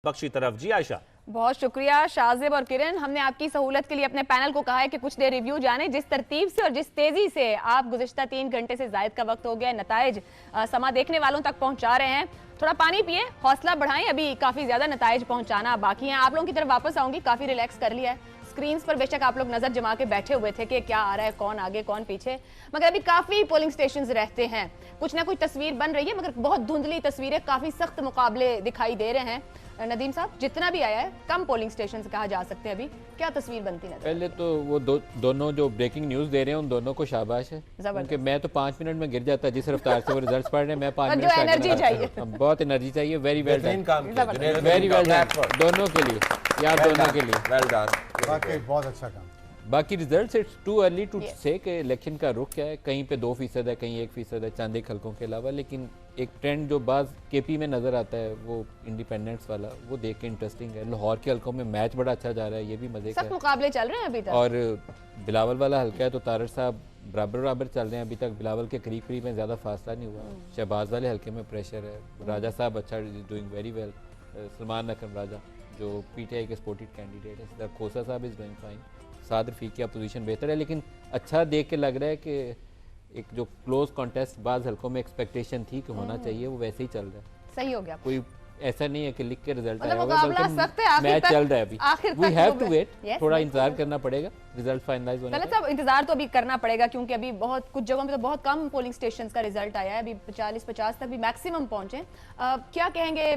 बख्श की तरफ। जी आयशा। बहुत शुक्रिया शाजिब और किरण। हमने आपकी सहूलत के लिए अपने पैनल को कहा है कि कुछ देर रिव्यू जाने। जिस तरतीब से और जिस तेजी से आप गुज़िश्ता 3 घंटे से जायद का वक्त हो गया, नताइज समा देखने वालों तक पहुंचा रहे हैं। थोड़ा पानी पिए, हौसला बढ़ाएं, अभी काफी ज्यादा नताइज पहुंचाना बाकी है। आप लोगों की तरफ वापस आऊंगी, काफी रिलैक्स कर लिया है। स्क्रीन्स पर बेशक आप लोग नजर जमा के बैठे हुए थे कि क्या आ रहा है, कौन आगे कौन पीछे, मगर अभी काफी पोलिंग स्टेशंस रहते हैं, कुछ ना कुछ तस्वीर बन रही है, मगर बहुत धुंधली तस्वीरें, काफी सख्त मुकाबले दिखाई दे रहे हैं। नदीम साहब, जितना भी आया है कम पोलिंग स्टेशन कहा जा सकते हैं, अभी क्या तस्वीर बनती है? पहले तो वो दोनों जो ब्रेकिंग न्यूज दे रहे हैं उन दोनों को शाबाश है, क्योंकि मैं तो 5 मिनट में गिर जाता जिस रफ्तार से वो रिजल्ट्स पढ़ रहे हैं। मैं 5 मिनट जो एनर्जी चाहिए, बहुत एनर्जी चाहिए। Very well done, very well done दोनों के लिए, यार दोनों के लिए वेल डन, बहुत अच्छा काम। बाकी results it's too early to say कि इलेक्शन का रुख क्या है। कहीं पे 2% है, कहीं 1% है, चंद एक हल्कों के अलावा। लेकिन एक ट्रेंड जो बाज केपी में नजर आता है वो इंडिपेंडेंस वाला, वो देख के इंटरेस्टिंग है। लाहौर के हल्कों में मैच बड़ा अच्छा जा रहा है, ये भी मजे का है। मुकाबले चल रहे हैं अभी तक। और बिलावल वाला हल्का है तो तारर साहब बराबर चल रहे हैं अभी तक। बिलावल के करीब में ज्यादा फासला नहीं हुआ। शहबाज वाले हल्के में प्रेशर है। राजा साहब अच्छा डूइंग वेरी वेल। सलमान अकरम राजा जो पीटीआई के सपोर्टेड कैंडिडेट है। खोसा साहब is doing fine. Saad Rafique की अपोजिशन बेहतर है, लेकिन अच्छा देख के लग रहा है कि एक जो क्लोज कॉन्टेस्ट बाज हल्कों में एक्सपेक्टेशन थी कि होना चाहिए वो वैसे ही चल रहा है। सही हो गया, कोई ऐसा नहीं है कि लिख के रिजल्ट आया होगा, मैच चल रहा है अभी। वी हैव टू वेट, थोड़ा इंतजार करना पड़ेगा रिजल्ट फाइनलाइज होने तक। इंतजार तो अभी करना पड़ेगा, क्योंकि अभी बहुत कुछ जगहों पे तो बहुत कम पोलिंग स्टेशंस का रिजल्ट आया है। अभी 40-50 तक भी मैक्सिमम पहुंचे। क्या कहेंगे,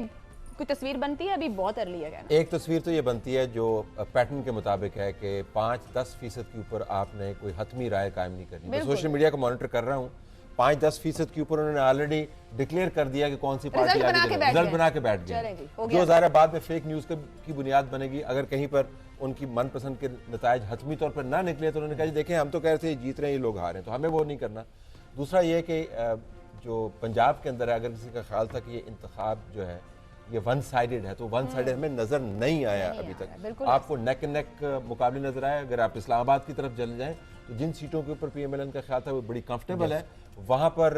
कोई तस्वीर बनती है? अभी बहुत अर्ली है कहना। एक तस्वीर तो ये बनती है जो पैटर्न के मुताबिक है कि 5-10% के ऊपर आपने कोई हतमी राय कायम नहीं करनी। मैं सोशल मीडिया को मॉनिटर कर रहा हूँ, 5-10% के ऊपर उन्होंने ऑलरेडी डिक्लेयर कर दिया कि कौन सी पार्टी आगे, रिजल्ट बना के बैठ गए, जो ज़ाहिर बाद में फेक न्यूज़ की बुनियाद बनेगी। अगर कहीं पर उनकी मनपसंद के नताइज हतमी तौर पर ना निकले तो उन्होंने कहा देखें हम तो कह रहे थे जीत रहे हैं, ये लोग हारे हैं, तो हमें वो नहीं करना। दूसरा ये कि जो पंजाब के अंदर है, अगर किसी का ख्याल था कि ये इंतखाब जो है ये वन साइडेड है, तो वन साइडेड हमें नजर नहीं आया अभी तक। आपको नेक एंड नेक मुकाबले नजर आए। अगर आप इस्लामाबाद की तरफ चले जाएं तो जिन सीटों के ऊपर पीएमएलएन का ख्याल था वो बड़ी कंफर्टेबल है, वहां पर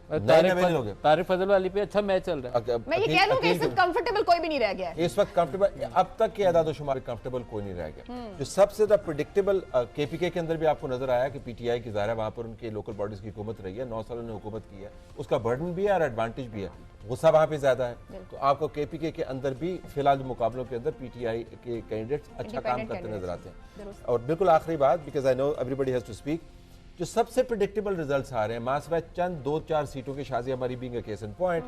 तारिक फजल वाली पे अच्छा मैच चल रहा है। मैं ये कह दूं कि इस वक्त कंफर्टेबल कोई भी नहीं रह गया है। इस वक्त कंफर्टेबल अब तक के आदाद शुमार कंफर्टेबल कोई नहीं रह गया। जो सबसे ज्यादा प्रेडिक्टेबल केपीके के अंदर भी आपको नजर आया कि पीटीआई की ज़ाहिर है वहां पर उनके लोकल बॉडीज की हुकूमत रही है, 9 सालों ने हुकूमत की है, उसका बर्डन भी है और एडवांटेज भी है, गुस्सा वहां पे ज्यादा है। तो आपको केपीके के अंदर भी फिलहाल मुकाबलों के अंदर पीटीआई के कैंडिडेट्स अच्छा काम करते नजर आते हैं। और बिल्कुल आखिरी बात, because I know everybody has to speak, जो सबसे प्रेडिक्टेबल रिजल्ट्स आ रहे हैं मासवा चंद 2-4 सीटों के, शाजी हमारी being a case in point,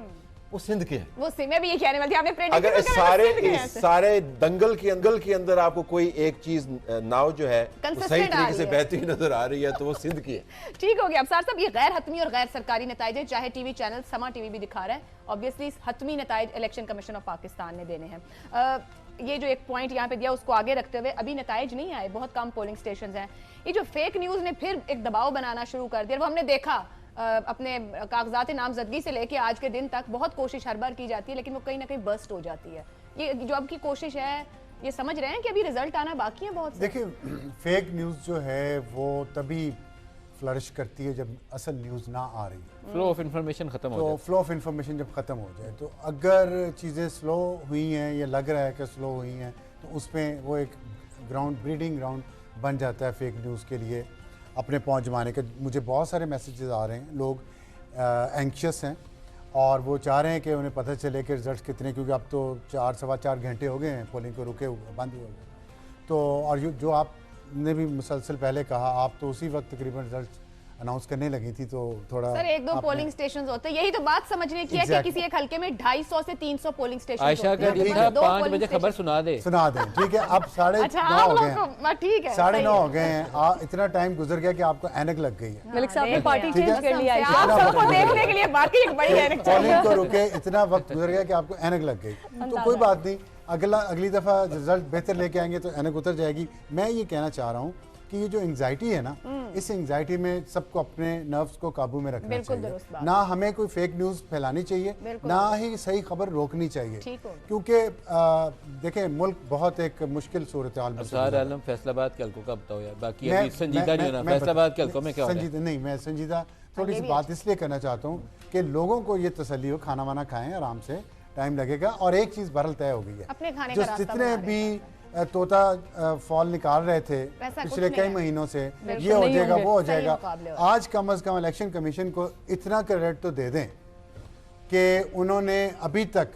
वो सिंध के हैं। वो मैं भी ये कहने वाली थी, आपने अगर सारे दंगल के अंदर आपको कोई एक चीज नाव जो है सही तरीके से बहती हुई नजर आ रही है तो वो सिंध की है। ठीक हो गया अफसार साहब, ये गैर हतमी और गैर सरकारी नताइज है, चाहे टीवी चैनल समा टीवी भी दिखा रहा है। ऑब्वियसली हतमी नताइज इलेक्शन कमीशन ऑफ पाकिस्तान ने देने हैं। ये जो एक पॉइंट यहाँ पे दिया उसको आगे रखते हुए अभी नताइज नहीं आए, बहुत कम पोलिंग स्टेशन हैं। ये जो फेक न्यूज ने फिर एक दबाव बनाना शुरू कर दिया, वो हमने देखा अपने कागजात नामजदगी से लेके आज के दिन तक बहुत कोशिश हर बार की जाती है, लेकिन वो कहीं ना कहीं बस्ट हो जाती है। ये जो अब की कोशिश है, ये समझ रहे हैं कि अभी रिजल्ट आना बाकी है बहुत। देखिए, फेक न्यूज़ जो है वो तभी फ्लरिश करती है जब असल न्यूज़ ना आ रही है, फ्लो ऑफ इंफॉर्मेशन खत्म हो जाए। फ्लो ऑफ इंफॉर्मेशन जब ख़त्म हो जाए, तो अगर चीज़ें स्लो हुई हैं या लग रहा है कि स्लो हुई हैं, तो उसमें वो एक ब्रीडिंग ग्राउंड बन जाता है फेक न्यूज़ के लिए अपने पहुंच जमाने के। मुझे बहुत सारे मैसेजेस आ रहे हैं, लोग एंक्शियस हैं और वो चाह रहे हैं कि उन्हें पता चले कि रिजल्ट कितने, क्योंकि अब तो 4-4.25 घंटे हो गए हैं पोलिंग को रुके हुए, बंद हुए। तो और जो आपने भी मुसलसल पहले कहा, आप तो उसी वक्त तकरीबन रिजल्ट अनाउंस करने लगी थी, तो थोड़ा सर 1-2 पोलिंग स्टेशंस होते हैं, यही तो बात समझने की है कि किसी एक हल्के में 250 से 300 पोलिंग स्टेशन आयशा का 5 बजे खबर सुना दे, ठीक है। अब 9:30 हो गए, ठीक है, 9:30 हो गए हैं, इतना टाइम गुजर गया कि आपको ऐनक लग गई है। मलिक साहब ने पार्टी चेंज कर लिया है, आप सबको देखने के लिए बाकी एक बड़ी ऐनक पोलिंग को रुके, इतना वक्त गुजर गया कि आपको ऐनक लग गई। तो कोई बात नहीं, अगली दफा रिजल्ट बेहतर लेके आएंगे तो ऐनक उतर जाएगी। मैं ये कहना चाह रहा हूँ कि ये जो एंजाइटी है ना, इस एंजाइटी में सबको अपने नर्व्स को काबू में रखना चाहिए। ना हमें कोई फेक न्यूज़ फैलानी चाहिए, ना ही सही खबर रोकनी चाहिए, क्योंकि देखें मुल्क बहुत एक मुश्किल सूरत हाल में। आलम फैसलाबाद के हल्कों का बताओ यार, बाकी अभी संजीदा नहीं होना। फैसलाबाद के हल्कों में क्या हो रहा है? संजीदा नहीं, मैं संजीदा थोड़ी सी बात इसलिए करना चाहता हूँ कि लोगों को ये तसल्ली हो, खाना वाना खाएं आराम से, टाइम लगेगा। और एक चीज़ बहरहाल तय हो गई है, अपने खाने जो का रास्ता जितने बना रहे भी तोता फॉल निकाल रहे थे वैसा कुछ पिछले नहीं कई है। महीनों से, बिल्कुल ये हो नहीं जाएगा, होंगे, वो हो सही जाएगा। मुकाबले हो। आज कम अज़ कम इलेक्शन कमीशन को इतना क्रेडिट तो दे दें कि उन्होंने अभी तक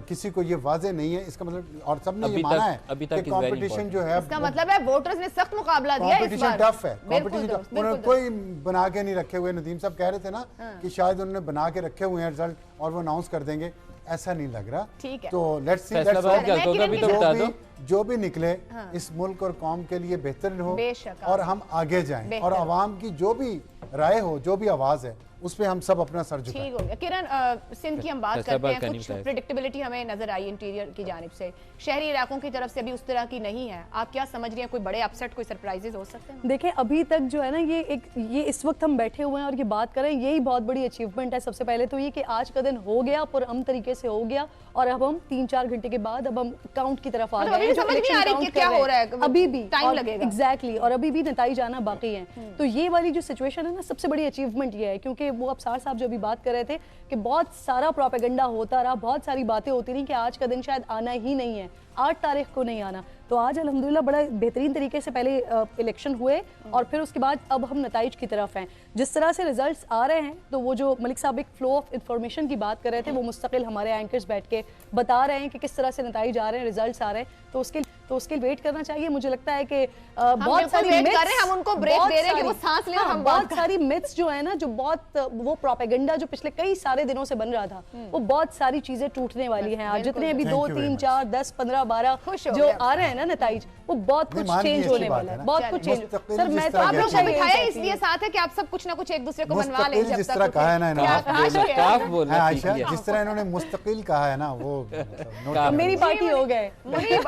किसी को ये वाजे नहीं है, इसका मतलब, और सबने ये माना है अभी तक कि is very कंपटीशन important. जो है, इसका मतलब है वोटर्स ने सख्त मुकाबला दिया है इस कंपटीशन बार। टफ है, बिल्कुल कंपटीशन दोस्त, टफ। उन्होंने बिल्कुल कोई बना के नहीं रखे हुए, नदीम साहब कह रहे थे ना कि शायद उन्होंने बना के रखे हुए हैं रिजल्ट और वो अनाउंस कर देंगे, ऐसा नहीं लग रहा। ठीक है। तो लेट्स सी, फैसलाबाद का तो भी तो बता दो। जो भी निकले इस मुल्क और कौम के लिए बेहतर हो बेशक, और हम आगे जाएं, बेहतर और हो। आवाम की जो भी राय हो, जो भी आवाज़ है, उस पर हम सब अपना सर झुकाएं। ठीक हो गया। किरण, सिंध की हम बात करते फैसलाबाद हैं, का कुछ नहीं बताया। प्रेडिक्टेबिलिटी हमें नजर आई इंटीरियर की जानिब से, शहरी इलाकों की तरफ से अभी उस तरह की नहीं है। आप क्या समझ रही हैं, कोई बड़े अपसेट, कोई सरप्राइजेस हो सकते हैं? देखें अभी तक जो है ना, ये इस वक्त हम बैठे हुए हैं और ये बात करें, यही बहुत बड़ी अचीवमेंट है। सबसे पहले तो ये कि आज का दिन हो गया, पुरअमन तरीके से हो गया, और अब हम 3-4 घंटे के बाद अब हम काउंट की तरफ आ मतलब गए अभी हैं। भी समझ नहीं आ रही कि क्या हो रहा है, अभी भी टाइम लगेगा। एग्जैक्टली, और अभी भी नतीजे आना बाकी हैं। तो ये वाली जो सिचुएशन है ना, सबसे बड़ी अचीवमेंट ये है, क्योंकि वो अफसार साहब जो अभी बात कर रहे थे कि बहुत सारा प्रोपेगेंडा होता रहा, बहुत सारी बातें होती रही कि आज का दिन शायद आना ही नहीं है, 8 तारीख को नहीं आना। तो आज अल्हम्दुलिल्लाह बड़ा बेहतरीन तरीके से पहले इलेक्शन हुए, और फिर उसके बाद अब हम नताइज की तरफ हैं। जिस तरह से रिजल्ट्स आ रहे हैं, तो वो जो मलिक साहब एक फ्लो ऑफ इंफॉर्मेशन की बात कर रहे थे, वो मुस्तकिल हमारे एंकर्स बैठ के बता रहे हैं कि किस तरह से नताइज आ रहे हैं, रिजल्ट्स आ रहे हैं। तो उसके वेट करना चाहिए। मुझे लगता है कि बहुत सारी वेट myths, कर रहे हैं, हम उनको ब्रेक दे रहे हैं कि वो सांस लें और हम बात बहुत सारी मिथ्स जो है ना, जो बहुत वो प्रोपेगेंडा जो पिछले कई सारे दिनों से बन रहा था, वो बहुत सारी चीजें टूटने वाली हैं आज। जितने अभी 2, 3, 4, 10, 15, 12 खुश हो जो गए आ रहे हैं ना नताइज, वो बहुत नहीं, कुछ मान चेंज लीजिए, होने अच्छी वाला बात है, है ना। बहुत कुछ चेंज। मुस्तकिल सर जिस मैं तो तरह आप लोग को हमेशा बिठाया यही इसलिए साथ है कि आप सब कुछ ना कुछ एक दूसरे को बनवा लें मुस्तकिल जब जिस तक तरह कुछ- कहा है ना क्या इन्होंने, कहा है? काफ बोलना हाँ, सीख आयशा, लिया। जिस तरह इन्होंने मुस्तकिल कहा है ना, वो note काफ। मेरी पार्टी हो गए। मुनीब,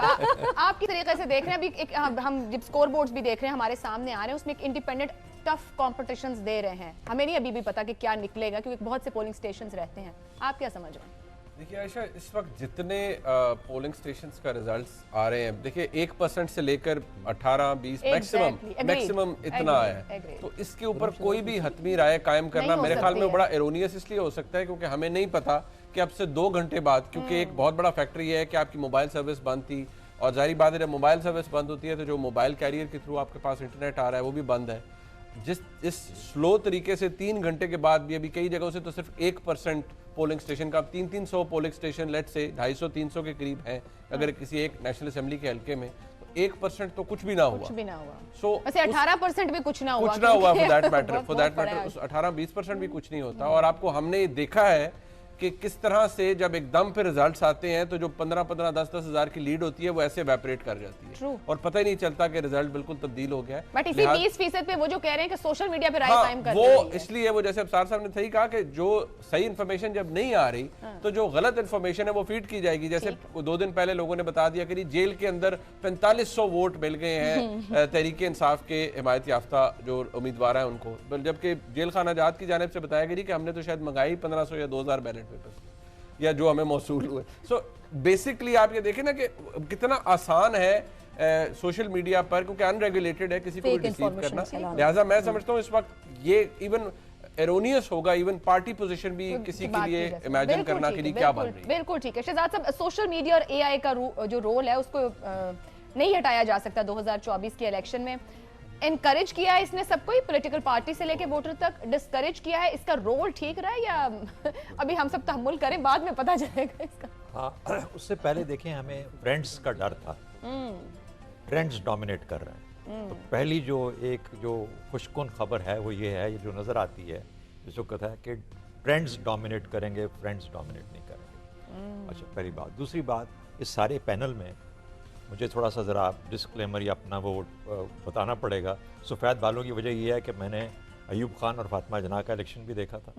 आपकी तरीके से देख रहे हैं अभी एक हम जब स्कोर बोर्ड्स भी देख रहे हैं हमारे सामने आ रहे हैं, उसमें एक इंडिपेंडेंट टफ कॉम्पिटिशंस दे रहे हैं। हमें नहीं अभी भी पता कि क्या निकलेगा, क्योंकि बहुत से पोलिंग स्टेशंस रहते हैं। आप क्या समझ रहे हैं? देखिए आयशा, इस वक्त जितने पोलिंग स्टेशंस का रिजल्ट्स आ रहे हैं, देखिए 1% से लेकर 18, 20 Exactly, agreed, मैक्सिमम इतना agreed, आया है। agreed. तो इसके ऊपर कोई भी हतमी राय कायम करना नहीं हो मेरे ख्याल में सकती है। बड़ा एरोनियस इसलिए हो सकता है क्योंकि हमें नहीं पता कि अब से 2 घंटे बाद, क्योंकि एक बहुत बड़ा फैक्टर ये है कि आपकी मोबाइल सर्विस बंद थी, और जाहिर बात है जब मोबाइल सर्विस बंद होती है तो जो मोबाइल कैरियर के थ्रू आपके पास इंटरनेट आ रहा है वो भी बंद है। इस स्लो तरीके से 3 घंटे के बाद भी अभी कई जगहों से तो सिर्फ 1% पोलिंग स्टेशन का, 300 पोलिंग स्टेशन लेट से 250-300 के करीब हैं अगर किसी एक नेशनल असेंबली के हल्के में, तो 1% तो कुछ भी ना हुआ। कुछ भी ना हुआ। सो वैसे 18% भी कुछ ना हुआ। कुछ ना हुआ फॉर दैट बहुत मैटर, उस 18-20% भी कुछ नहीं होता। और आपको हमने देखा है कि किस तरह से जब एकदम पे रिजल्ट्स आते हैं तो जो 15-15, 10-10 हज़ार की लीड होती है वो ऐसे एवेपोरेट कर जाती है True. और पता ही नहीं चलता कि रिजल्ट बिल्कुल तब्दील हो गया है। बट इसी लिहाज- 20% पे वो जो कह रहे हैं कि सोशल मीडिया पे राय हाँ, कायम कर वो रही है। इसलिए वो जैसे अफसार साहब ने सही कहा कि जो सही इन्फॉर्मेशन जब नहीं आ रही तो जो गलत इन्फॉर्मेशन है वो फीड की जाएगी। जैसे 2 दिन पहले लोगों ने बता दिया कि जेल के अंदर 4500 वोट मिल गए हैं तहरीक इंसाफ के हिमायत याफ्ता जो उम्मीदवार हैं उनको, जबकि जेल खाना आजाद की जानिब से बताया गया कि हमने तो शायद मंगाई 1500 या 2000 बैलेट पेपर्स या जो हमें मौसूल हुए। सो बेसिकली आप ये देखें ना कि कितना आसान है सोशल मीडिया पर, क्योंकि अनरेगुलेटेड है, किसी को भी Fake डिसीव information करना। फैलाना। लिहाजा मैं समझता हूँ इस वक्त ये इवन एरोनियस होगा, इवन पार्टी पोजीशन भी किसी के बात लिए की जा सकती है। इमेजिन बिल्कुल करना ठीक कि है, नहीं क्या बन बिल्कुल- रही है। बिल्कुल ठीक है शहजाद साहब, सोशल मीडिया और एआई का जो रोल है उसको नहीं हटाया जा सकता 2024 के इलेक्शन में। एनकरेज किया है इसने सबको ही, पॉलिटिकल पार्टी से लेके वोटर तक डिस्करेज किया है। इसका रोल ठीक रहा है या अभी हम सब तहम्मुल करें, बाद में पता चलेगा इसका? हाँ, उससे पहले देखें हमें ट्रेंड्स का डर था, ट्रेंड्स डोमिनेट कर रहे हैं। तो पहली जो खुशकुन खबर है वो ये है, ये जो नज़र आती है इस वक्त है कि ट्रेंड्स डोमिनेट करेंगे, फ्रेंड्स डोमिनेट नहीं करेंगे। अच्छा, पहली बात। दूसरी बात, इस सारे पैनल में मुझे थोड़ा सा ज़रा डिस्क्लेमर या अपना वो बताना पड़ेगा। सफ़ेद बालों की वजह यह है कि मैंने अयूब खान और फातिमा जना का इलेक्शन भी देखा था,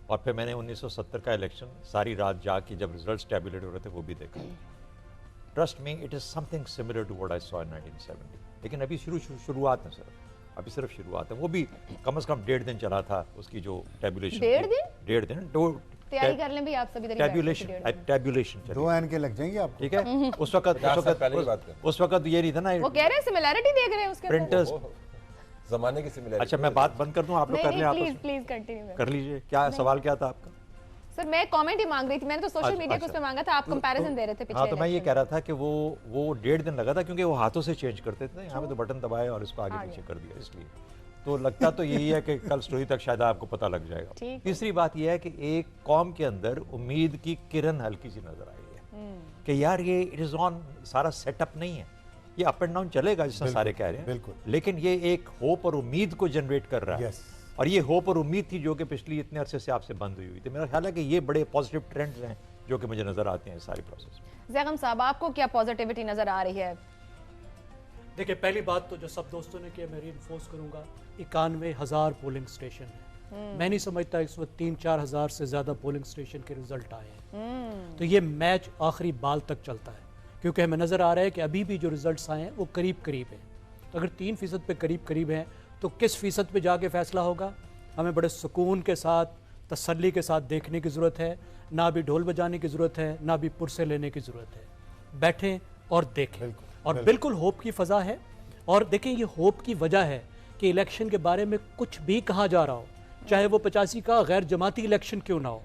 और फिर मैंने 1970 का इलेक्शन सारी रात जाग के जब रिजल्ट्स टैबुलेट हो रहे थे वो भी देखा। Trust me, it is something similar to what I saw in 1970। लेकिन अभी शुरुआत है सर, अभी सिर्फ शुरुआत है। वो भी कम से कम 1.5 दिन चला था उसकी जो टैबुलेशन। 1.5 दिन? तैयारी कर लें भी आप सभी तरह टैबुलेशन 2 एन के लग जाएंगे आप, ठीक है। उस वक्त ये नहीं था ना, वो कह रहे हैं सिमिलैरिटी देख रहे हैं उसके प्रिंटर्स। जमाने की सिमिलैरिटी। अच्छा, मैं बात बंद कर दूं, आप लोग कर लें आपस प्लीज में? प्लीज कंटिन्यू कर लीजिए। क्या सवाल क्या था आपका? सर मैं कमेंट ही मांग रही थी, मैंने तो सोशल अच्छा, मीडिया को उस पे मांगा था, आप कंपैरिजन दे रहे थे पिछले हाँ, तो मैं ये election कह रहा था कि वो 1.5 दिन लगा था, क्योंकि वो हाथों से चेंज करते थे, यहाँ पे तो बटन दबाए और इसको आगे पीछे कर दिया, इसलिए तो लगता तो यही है कि कल स्टोरी तक शायद आपको पता लग जाएगा। ठीक है। तीसरी बात यह है कि एक कौम के अंदर उम्मीद की किरण हल्की सी नजर आई है कि यार ये इट इज ऑन, सारा सेटअप नहीं है, ये अप एंड डाउन चलेगा जिसमें सारे कह रहे हैं, बिल्कुल। लेकिन ये एक होप और उम्मीद को जनरेट कर रहा है। Yes. और ये होप और उम्मीद थी जो कि पिछली इतने अरसे से आपसे बंद हुई थी। मेरा ख्याल है कि ये बड़े पॉजिटिव ट्रेंड्स हैं जो कि मुझे नजर आते हैं इस सारी प्रोसेस में। जैगम साहब, आपको क्या पॉजिटिविटी नजर आ रही है? देखिए, पहली बात तो जो सब दोस्तों ने किया मैं रीइंफोर्स करूंगा, 91,000 पोलिंग स्टेशन है। मैं नहीं समझता इस वक्त 3-4 हज़ार से ज़्यादा पोलिंग स्टेशन के रिजल्ट आए हैं। तो ये मैच आखिरी बाल तक चलता है, क्योंकि हमें नज़र आ रहा है कि अभी भी जो रिजल्ट्स आए हैं वो करीब करीब हैं। तो अगर 3% पे करीब करीब हैं तो किस फीसद पे जाके फैसला होगा, हमें बड़े सुकून के साथ, तसल्ली के साथ देखने की ज़रूरत है। ना भी ढोल बजाने की ज़रूरत है, ना भी पुरसे लेने की ज़रूरत है। बैठें और देखें। और बिल्कुल होप की फ़ज़ा है। और देखें, ये होप की वजह है कि इलेक्शन के बारे में कुछ भी कहा जा रहा हो, चाहे वो 85 का गैर जमाती इलेक्शन क्यों ना हो,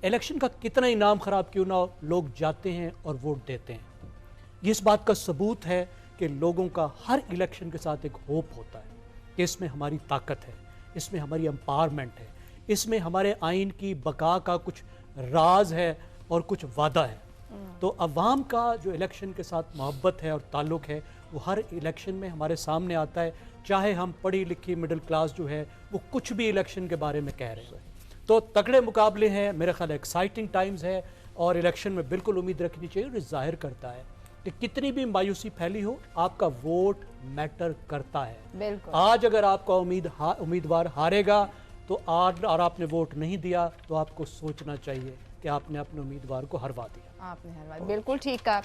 इलेक्शन का कितना ही नाम ख़राब क्यों ना हो, लोग जाते हैं और वोट देते हैं। ये इस बात का सबूत है कि लोगों का हर इलेक्शन के साथ एक होप होता है कि इसमें हमारी ताकत है, इसमें हमारी एम्पावरमेंट है, इसमें हमारे आइन की बका का कुछ राज है और कुछ वादा है। तो अवाम का जो इलेक्शन के साथ मोहब्बत है और ताल्लुक़ है वो हर इलेक्शन में हमारे सामने आता है, चाहे हम पढ़ी लिखी मिडिल क्लास जो है वो कुछ भी इलेक्शन के बारे में कह रहे हैं। तो तगड़े मुकाबले हैं, मेरा ख्याल एक्साइटिंग टाइम्स है और इलेक्शन में बिल्कुल उम्मीद रखनी चाहिए। और ये जाहिर करता है कि कितनी भी मायूसी फैली हो, आपका वोट मैटर करता है। बिल्कुल। आज अगर आपका उम्मीदवार हारेगा तो आज और आपने वोट नहीं दिया तो आपको सोचना चाहिए कि आपने अपने उम्मीदवार को हरवा दिया। आपने हरवा, बिल्कुल ठीक कहा।